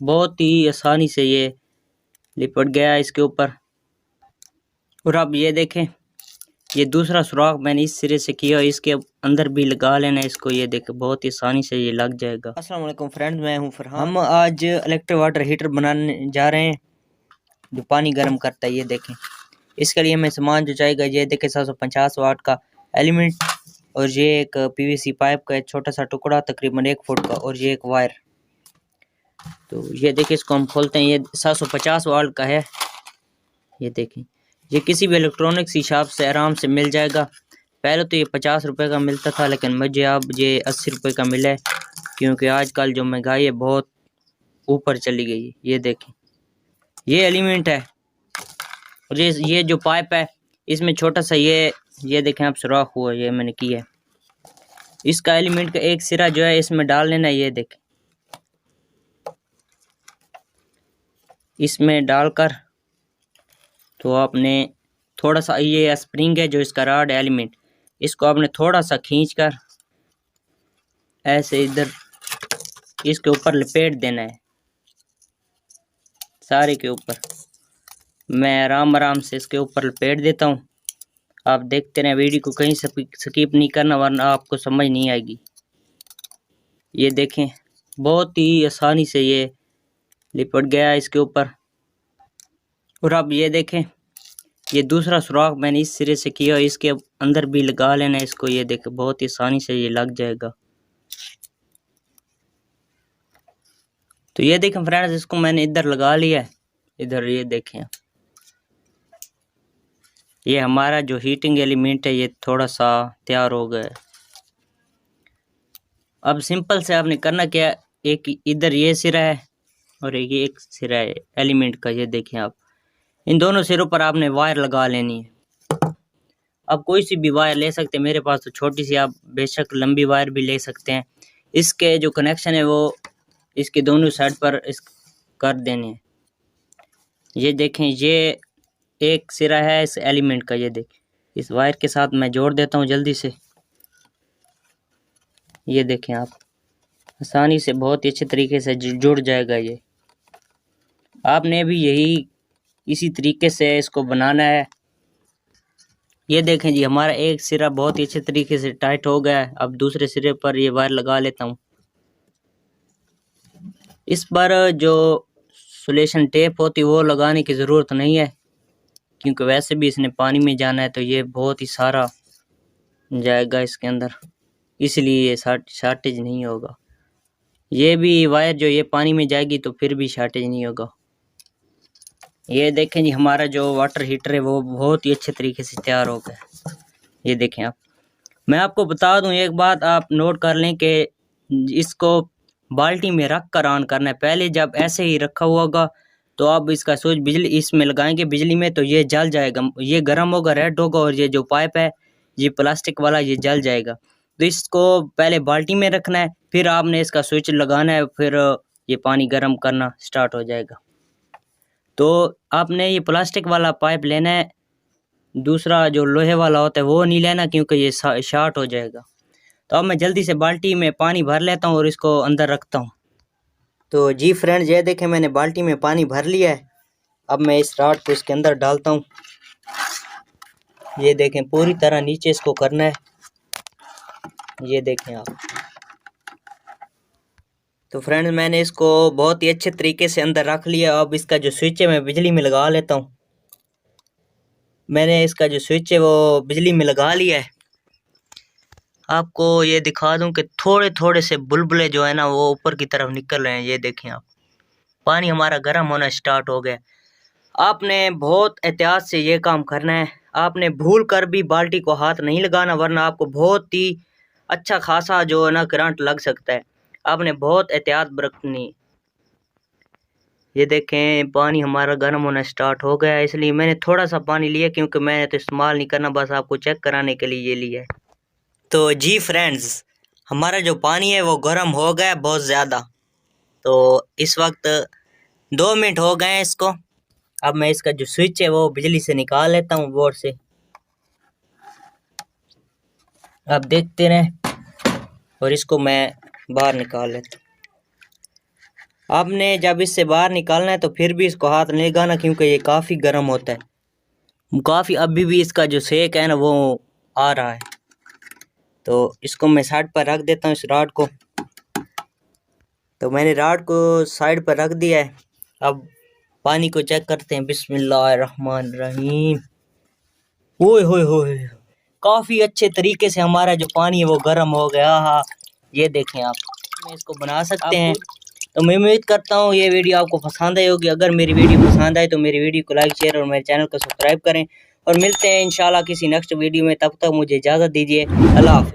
बहुत ही आसानी से ये लिपट गया इसके ऊपर। और अब ये देखें, ये दूसरा सुराख मैंने इस सिरे से किया, इसके अंदर भी लगा लेना इसको। ये देखें बहुत ही आसानी से ये लग जाएगा। अस्सलाम वालेकुम फ्रेंड्स, मैं हूं फरहान। हम आज इलेक्ट्रिक वाटर हीटर बनाने जा रहे हैं जो पानी गर्म करता है। ये देखें, इसके लिए हमें सामान जो चाहिएगा, ये देखें 750 वाट का एलिमेंट, और ये एक पीवीसी पाइप का एक छोटा सा टुकड़ा तकरीबन 1 फुट का, और ये एक वायर। तो ये देखिए, इसको हम खोलते हैं। ये 750 वाट का है। ये देखें, ये किसी भी इलेक्ट्रॉनिक्स की शॉप से आराम से मिल जाएगा। पहले तो ये 50 रुपए का मिलता था, लेकिन मुझे अब ये 80 रुपए का मिला है, क्योंकि आजकल जो महंगाई है बहुत ऊपर चली गई है। ये देखें, ये एलिमेंट है, और ये जो पाइप है, इसमें छोटा सा ये देखें आप सुराख हुआ, ये मैंने किया है। इसका एलिमेंट का एक सिरा जो है इसमें डाल लेना। ये देखें, इसमें डालकर तो आपने थोड़ा सा, ये स्प्रिंग है जो इसका रॉड एलिमेंट, इसको आपने थोड़ा सा खींचकर ऐसे इधर इसके ऊपर लपेट देना है, सारे के ऊपर। मैं आराम आराम से इसके ऊपर लपेट देता हूँ। आप देखते रहें वीडियो को, कहीं स्किप नहीं करना वरना आपको समझ नहीं आएगी। ये देखें, बहुत ही आसानी से ये लिपट गया इसके ऊपर। और अब ये देखें, ये दूसरा सुराख मैंने इस सिरे से किया, इसके अंदर भी लगा लेना इसको। ये देखें बहुत ही आसानी से ये लग जाएगा। तो ये देखें फ्रेंड्स, इसको मैंने इधर लगा लिया है, इधर। ये देखें, ये हमारा जो हीटिंग एलिमेंट है ये थोड़ा सा तैयार हो गया है। अब सिंपल से आपने करना क्या, एक इधर ये सिरा है और एक सिरा है एलिमेंट का। ये देखें आप, इन दोनों सिरों पर आपने वायर लगा लेनी है। आप कोई सी भी वायर ले सकते हैं, मेरे पास तो छोटी सी, आप बेशक लंबी वायर भी ले सकते हैं। इसके जो कनेक्शन है वो इसके दोनों साइड पर इस कर देने हैं। ये देखें, ये एक सिरा है इस एलिमेंट का। ये देखें, इस वायर के साथ मैं जोड़ देता हूँ जल्दी से। ये देखें आप, आसानी से बहुत ही अच्छे तरीके से जुड़ जाएगा ये। आपने भी यही इसी तरीके से इसको बनाना है। ये देखें जी, हमारा एक सिरा बहुत ही अच्छे तरीके से टाइट हो गया है। अब दूसरे सिरे पर ये वायर लगा लेता हूँ। इस पर जो सोल्यूशन टेप होती है वो लगाने की ज़रूरत नहीं है, क्योंकि वैसे भी इसने पानी में जाना है, तो ये बहुत ही सारा जाएगा इसके अंदर, इसलिए ये शॉर्टेज नहीं होगा। ये भी वायर जो ये पानी में जाएगी तो फिर भी शॉर्टेज नहीं होगा। ये देखें जी, हमारा जो वाटर हीटर है वो बहुत ही अच्छे तरीके से तैयार हो गया। ये देखें आप, मैं आपको बता दूं एक बात, आप नोट कर लें कि इसको बाल्टी में रख कर ऑन करना है। पहले जब ऐसे ही रखा हुआ होगा तो आप इसका स्विच बिजली इसमें लगाएंगे बिजली में, तो ये जल जाएगा, ये गर्म होगा, रेड होगा, और ये जो पाइप है ये प्लास्टिक वाला ये जल जाएगा। तो इसको पहले बाल्टी में रखना है, फिर आपने इसका स्विच लगाना है, फिर ये पानी गर्म करना स्टार्ट हो जाएगा। तो आपने ये प्लास्टिक वाला पाइप लेना है, दूसरा जो लोहे वाला होता है वो नहीं लेना, क्योंकि ये शॉर्ट हो जाएगा। तो अब मैं जल्दी से बाल्टी में पानी भर लेता हूँ और इसको अंदर रखता हूँ। तो जी फ्रेंड्स, ये देखें, मैंने बाल्टी में पानी भर लिया है। अब मैं इस रॉड को इसके अंदर डालता हूँ। ये देखें, पूरी तरह नीचे इसको करना है। ये देखें आप। तो फ्रेंड्स, मैंने इसको बहुत ही अच्छे तरीके से अंदर रख लिया। अब इसका जो स्विच है मैं बिजली में लगा लेता हूँ। मैंने इसका जो स्विच है वो बिजली में लगा लिया है। आपको ये दिखा दूं कि थोड़े थोड़े से बुलबुले जो है ना वो ऊपर की तरफ निकल रहे हैं। ये देखें आप, पानी हमारा गर्म होना स्टार्ट हो गया। आपने बहुत एहतियात से ये काम करना है। आपने भूल कर भी बाल्टी को हाथ नहीं लगाना, वरना आपको बहुत ही अच्छा खासा जो है ना करंट लग सकता है। आपने बहुत एहतियात बरतनी। ये देखें, पानी हमारा गर्म होना स्टार्ट हो गया है, इसलिए मैंने थोड़ा सा पानी लिया, क्योंकि मैंने तो इस्तेमाल नहीं करना, बस आपको चेक कराने के लिए ये लिया है। तो जी फ्रेंड्स, हमारा जो पानी है वो गर्म हो गया बहुत ज़्यादा। तो इस वक्त 2 मिनट हो गए हैं इसको। अब मैं इसका जो स्विच है वो बिजली से निकाल लेता हूँ बोर्ड से। आप देखते रहें, और इसको मैं बाहर निकाल लेता हूँ। आपने जब इससे बाहर निकालना है तो फिर भी इसको हाथ नहीं लगाना, क्योंकि ये काफ़ी गर्म होता है। काफ़ी अभी भी इसका जो सेक है ना वो आ रहा है। तो इसको मैं साइड पर रख देता हूँ इस रॉड को। तो मैंने रॉड को साइड पर रख दिया है। अब पानी को चेक करते हैं। बिस्मिल्लाहिर्रहमानिर्रहीम। ओए होए होए, काफ़ी अच्छे तरीके से हमारा जो पानी है वो गर्म हो गया। हाँ, ये देखें आप, मैं इसको बना सकते हैं। तो मैं उम्मीद करता हूँ ये वीडियो आपको पसंद आई होगी। अगर मेरी वीडियो पसंद आए तो मेरी वीडियो को लाइक, शेयर और मेरे चैनल को सब्सक्राइब करें। और मिलते हैं इंशाल्लाह किसी नेक्स्ट वीडियो में। तब तक मुझे इजाज़त दीजिए। अल्लाह हाफ़िज़।